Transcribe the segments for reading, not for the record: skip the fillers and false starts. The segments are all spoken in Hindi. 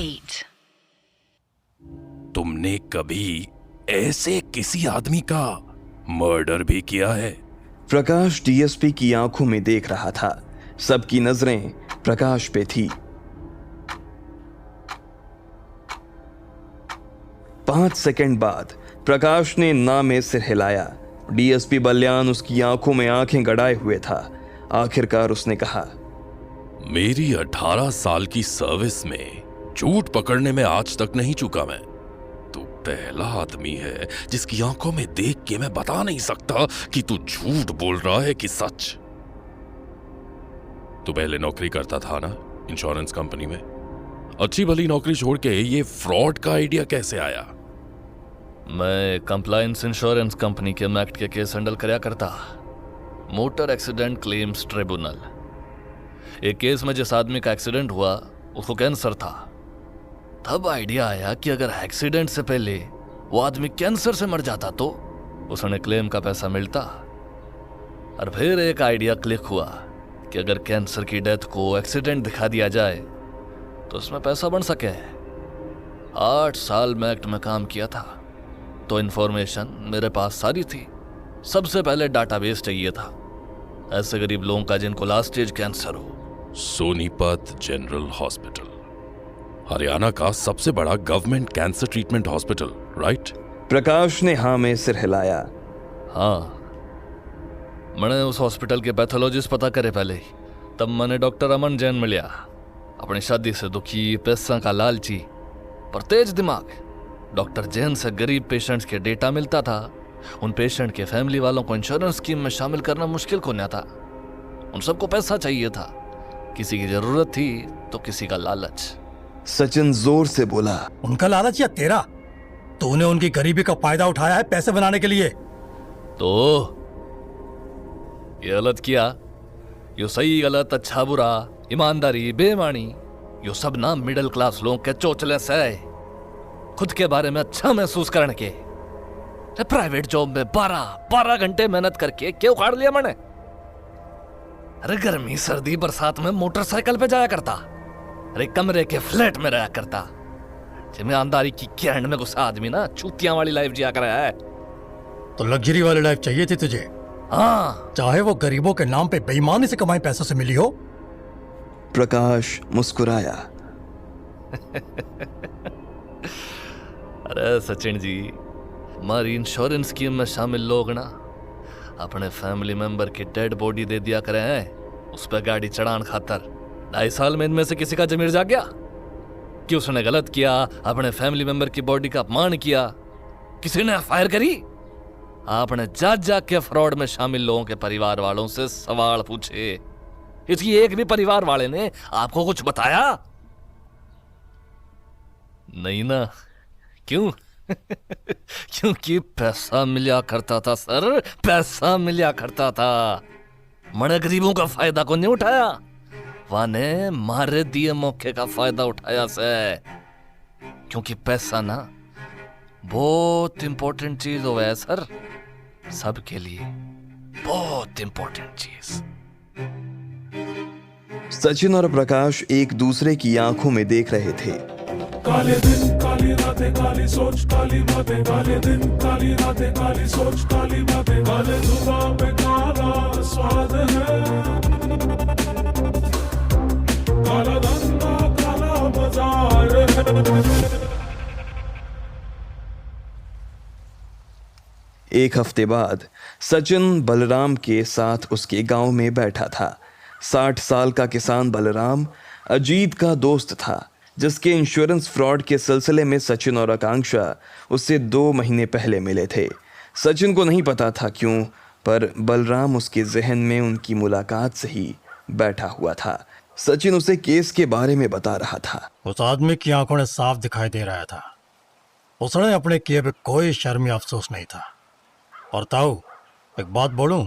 8. तुमने कभी ऐसे किसी आदमी का मर्डर भी किया है? प्रकाश डीएसपी की आंखों में देख रहा था। सबकी नजरें प्रकाश पे थी। 5 सेकंड बाद प्रकाश ने ना में सिर हिलाया। डीएसपी बल्यान उसकी आंखों में आंखें गड़ाए हुए था। आखिरकार उसने कहा, मेरी 18 साल की सर्विस में झूठ पकड़ने में आज तक नहीं चूका मैं। तू पहला आदमी है जिसकी आंखों में देख के मैं बता नहीं सकता कि तू झूठ बोल रहा है कि सच। तू पहले नौकरी करता था ना इंश्योरेंस कंपनी में? अच्छी भली नौकरी छोड़ के ये फ्रॉड का आइडिया कैसे आया? मैं कंप्लायंस इंश्योरेंस कंपनी के एक्ट के केस हैंडल करया करता। Motor accident claims tribunal. एक केस में जिस आदमी का एक्सीडेंट हुआ उसको कैंसर था। तब आइडिया आया कि अगर एक्सीडेंट से पहले वो आदमी कैंसर से मर जाता तो उसने क्लेम का पैसा मिलता। और फिर एक आइडिया क्लिक हुआ कि अगर कैंसर की डेथ को एक्सीडेंट दिखा दिया जाए तो उसमें पैसा बन सके। 8 साल में एक्ट में काम किया था तो इन्फॉर्मेशन मेरे पास सारी थी। सबसे पहले डाटाबेस चाहिए था ऐसे गरीब लोगों का जिनको लास्ट स्टेज कैंसर हो। सोनीपत जनरल हॉस्पिटल, हरियाणा का सबसे बड़ा government cancer treatment hospital, right? Prakash ने हाँ में सिर हिलाया। हाँ, मैंने उस हॉस्पिटल के पैथोलॉजिस्ट पता करे पहले ही। तब मैंने डॉक्टर अमन जैन मिलिया। अपनी शादी से दुखी, पैसा का लालची पर तेज दिमाग। डॉक्टर जैन से गरीब पेशेंट्स के डेटा मिलता था। उन पेशेंट के फैमिली वालों को इंश्योरेंस स्कीम में शामिल करना मुश्किल को नहीं था। उन सबको पैसा चाहिए था। किसी की जरूरत थी तो किसी का लालच। सचिन जोर से बोला, उनका लालच या तेरा? तूने उनकी गरीबी का फायदा उठाया है पैसे बनाने के लिए। तो ये गलत किया। यो सही गलत, अच्छा बुरा, ईमानदारी, बेईमानी, यो सब ना मिडिल क्लास लोगों के चोचले से खुद के बारे में अच्छा महसूस करने के। प्राइवेट जॉब में 12 घंटे मेहनत करके क्यों उखाड़ लिया मैंने? अरे गर्मी सर्दी बरसात में मोटरसाइकिल पे जाया करता। अरे कमरे के फ्लैट में रहा करता। जिम्मेदारी की किरण में घुसा आदमी ना चूतियां वाली लाइफ जिया कर है। तो लग्जरी वाली लाइफ चाहिए थी तुझे? हाँ, चाहे वो गरीबों के नाम पे बेईमानी से कमाई पैसों से मिली हो। प्रकाश मुस्कुराया। अरे सचिन जी, हमारी इंश्योरेंस स्कीम में शामिल लोग ना अपने फैमिली मेंबर की डेड बॉडी दे दिया करे हैं उस पर गाड़ी चढ़ान खातर। 2.5 साल में इनमें से किसी का जमीर जाग गया कि उसने गलत किया, अपने फैमिली मेंबर की बॉडी का अपमान किया? किसी ने फायर करी? आपने जाग के फ्रॉड में शामिल लोगों के परिवार वालों से सवाल पूछे। इसकी एक भी परिवार वाले ने आपको कुछ बताया? नहीं ना? क्यों? क्योंकि पैसा मिला करता था सर, पैसा मिला करता था। मैंने गरीबों का फायदा को नहीं उठाया, वाने मारे दिए मौके का फायदा उठाया से। क्योंकि पैसा ना बहुत इंपॉर्टेंट चीज हो है सर, सबके लिए बहुत इंपॉर्टेंट चीज। सचिन और प्रकाश एक दूसरे की आंखों में देख रहे थे। काले दिन काली रातें काली सोच काली बातें, काले दिन काली रातें काली सोच काली बातें, काले जुबान पे काला स्वाद है, काला धंधा काला बाजार है। एक हफ्ते बाद सचिन बलराम के साथ उसके गांव में बैठा था। 60 साल का किसान बलराम अजीत का दोस्त था, जिसके इंश्योरेंस फ्रॉड के सिलसिले में सचिन और आकांक्षा उससे 2 महीने पहले मिले थे। सचिन को नहीं पता था क्यों, पर बलराम उसके जहन में उनकी मुलाकात से ही बैठा हुआ था। सचिन उसे केस के बारे में बता रहा था। उस आदमी की आंखों ने साफ दिखाई दे रहा था। उसने अपने किए पे कोई शर्म या अफसोस नहीं था। और ताऊ, एक बात बोलूं,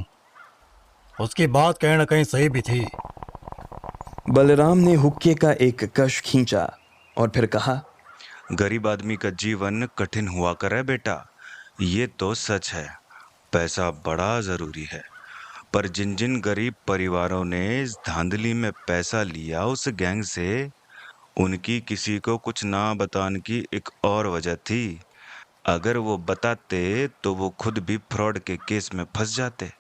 उसकी बात कहीं ना कहीं सही भी थी। बलराम ने हुक्के का एक कश खींचा और फिर कहा, गरीब आदमी का जीवन कठिन हुआ करे बेटा, ये तो सच है। पैसा बड़ा जरूरी है, पर जिन जिन गरीब परिवारों ने इस धांधली में पैसा लिया उस गैंग से, उनकी किसी को कुछ ना बताने की एक और वजह थी। अगर वो बताते तो वो खुद भी फ्रॉड के केस में फंस जाते।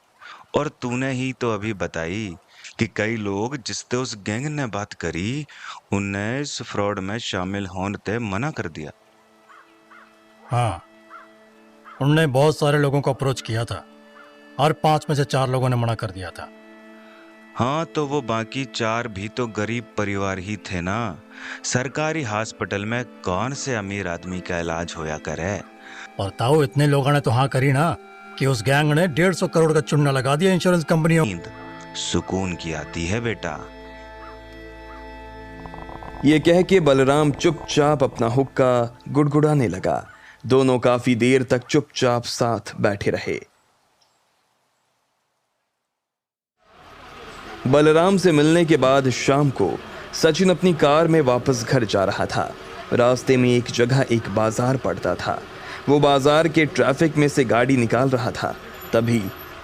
और तूने ही तो अभी बताई कि कई लोग जिससे उस गैंग ने बात करी उनने इस फ्रॉड में शामिल होने से मना कर दिया। हाँ, उनने बहुत सारे लोगों को अप्रोच किया था और 5 में से 4 लोगों ने मना कर दिया था। हाँ, तो वो बाकी 4 भी तो गरीब परिवार ही थे ना। सरकारी हॉस्पिटल में कौन से अमीर आदमी का इलाज होया करे। और ताऊ इतने लोगों ने तो हाँ करी ना कि उस गैंग ने 150 करोड़ का चुन्ना लगा दिया इंश्योरेंस कंपनियों। नींद सुकून की आती है बेटा। ये कह के बलराम चुपचाप अपना हुक्का गुड़गुड़ाने लगा। दोनों काफी देर तक चुपचाप साथ बैठे रहे। बलराम से मिलने के बाद शाम को सचिन अपनी कार में वापस घर जा रहा था। रास्ते में एक जगह एक बाजार पड़ता था। वो बाजार के ट्रैफिक में से गाड़ी निकाल रहा था, तभी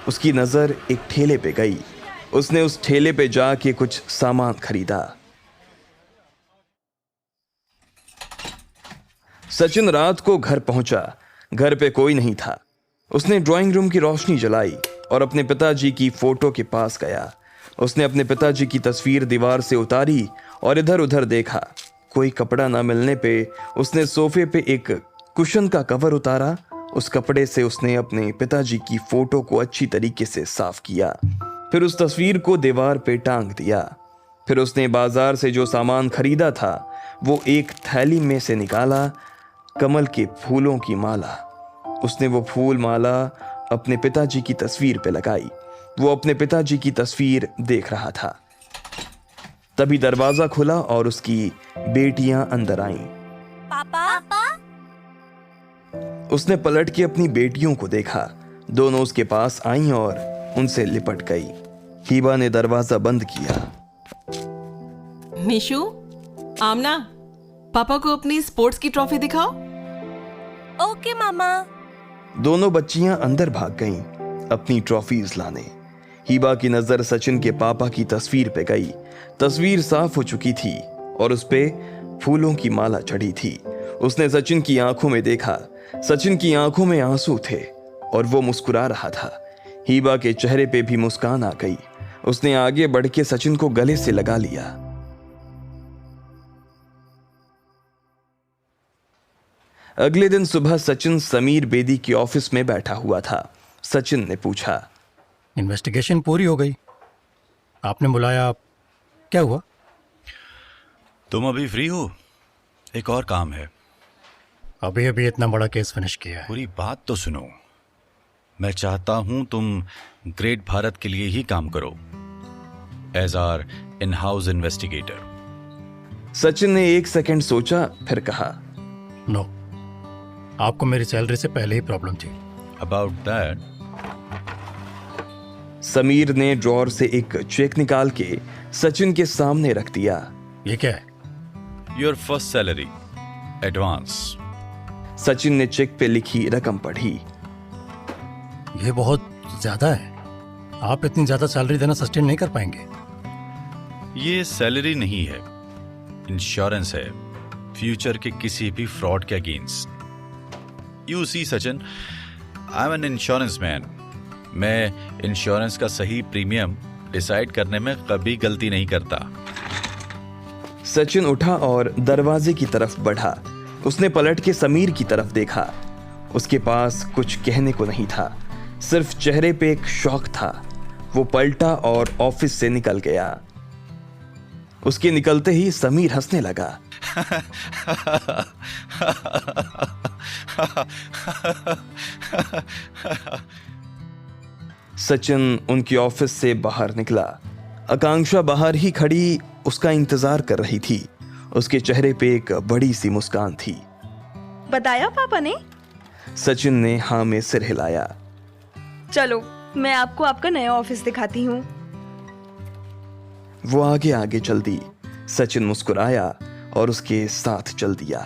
उसकी नजर एक ठेले पे गई। उसने उस ठेले पे जाके कुछ सामान खरीदा। सचिन रात को घर पहुंचा। घर पे कोई नहीं था। उसने ड्राइंग रूम की रोशनी जलाई और अपने पिताजी की फोटो के पास गया। उसने अपने पिताजी की तस्वीर दीवार से उतारी और इधर उधर देखा। कोई कपड़ा ना मिलने पे उसने सोफे पे एक कुशन का कवर उतारा। उस कपड़े से उसने अपने पिताजी की फोटो को अच्छी तरीके से साफ किया। फिर उस तस्वीर को दीवार पे टांग दिया। फिर उसने बाजार से जो सामान खरीदा था वो एक थैली में से निकाला, कमल के फूलों की माला। उसने वो फूल माला अपने पिताजी की तस्वीर पे लगाई। वो अपने पिताजी की तस्वीर देख रहा था। तभी दरवाजा खुला और उसकी बेटियां अंदर आईं। पापा उसने पलट के अपनी बेटियों को देखा। दोनों उसके पास आईं और उनसे लिपट गई। हीबा ने दरवाजा बंद किया। निशु, आमना, पापा को अपनी स्पोर्ट्स की ट्रॉफी दिखाओ। ओके मामा। दोनों बच्चियां अंदर भाग गईं अपनी ट्रॉफीज लाने। हीबा की नजर सचिन के पापा की तस्वीर पे गई। तस्वीर साफ हो चुकी थी और उस पे फूलों की माला चढ़ी थी। उसने सचिन की आंखों में देखा। सचिन की आंखों में आंसू थे और वो मुस्कुरा रहा था। हीबा के चेहरे पे भी मुस्कान आ गई। उसने आगे बढ़ के सचिन को गले से लगा लिया। अगले दिन सुबह सचिन समीर बेदी के ऑफिस में बैठा हुआ था। सचिन ने पूछा, इन्वेस्टिगेशन पूरी हो गई, आपने बुलाया, क्या हुआ? तुम अभी फ्री हो? एक और काम है। अभी अभी इतना बड़ा केस फिनिश किया है। पूरी बात तो सुनो। मैं चाहता हूं तुम ग्रेट भारत के लिए ही काम करो as are in house investigator. Sachin ने एक सेकंड सोचा, फिर कहा, नो, आपको मेरी सैलरी से पहले ही प्रॉब्लम थी। अबाउट दैट, समीर ने ड्रॉर से एक चेक निकाल के सचिन के सामने रख दिया। ये क्या है? Your first salary advance. Sachin ने चेक पे लिखी रकम पढ़ी। ये बहुत ज्यादा है। आप इतनी ज्यादा सैलरी देना सस्टेन नहीं कर पाएंगे। ये सैलरी नहीं है, इंश्योरेंस है फ्यूचर के किसी भी फ्रॉड के against. You see Sachin, I am an insurance man. मैं इंश्योरेंस का सही प्रीमियम डिसाइड करने में कभी गलती नहीं करता। सचिन उठा और दरवाजे की तरफ बढ़ा। उसने पलट के समीर की तरफ देखा। उसके पास कुछ कहने को नहीं था, सिर्फ चेहरे पे एक शौक था। वो पलटा और ऑफिस से निकल गया। उसके निकलते ही समीर हंसने लगा। सचिन उनके ऑफिस से बाहर निकला। आकांक्षा बाहर ही खड़ी उसका इंतजार कर रही थी। उसके चेहरे पे एक बड़ी सी मुस्कान थी। बताया पापा ने? सचिन ने हाँ में सिर हिलाया। चलो मैं आपको आपका नया ऑफिस दिखाती हूँ। वो आगे आगे चल दी। सचिन मुस्कुराया और उसके साथ चल दिया।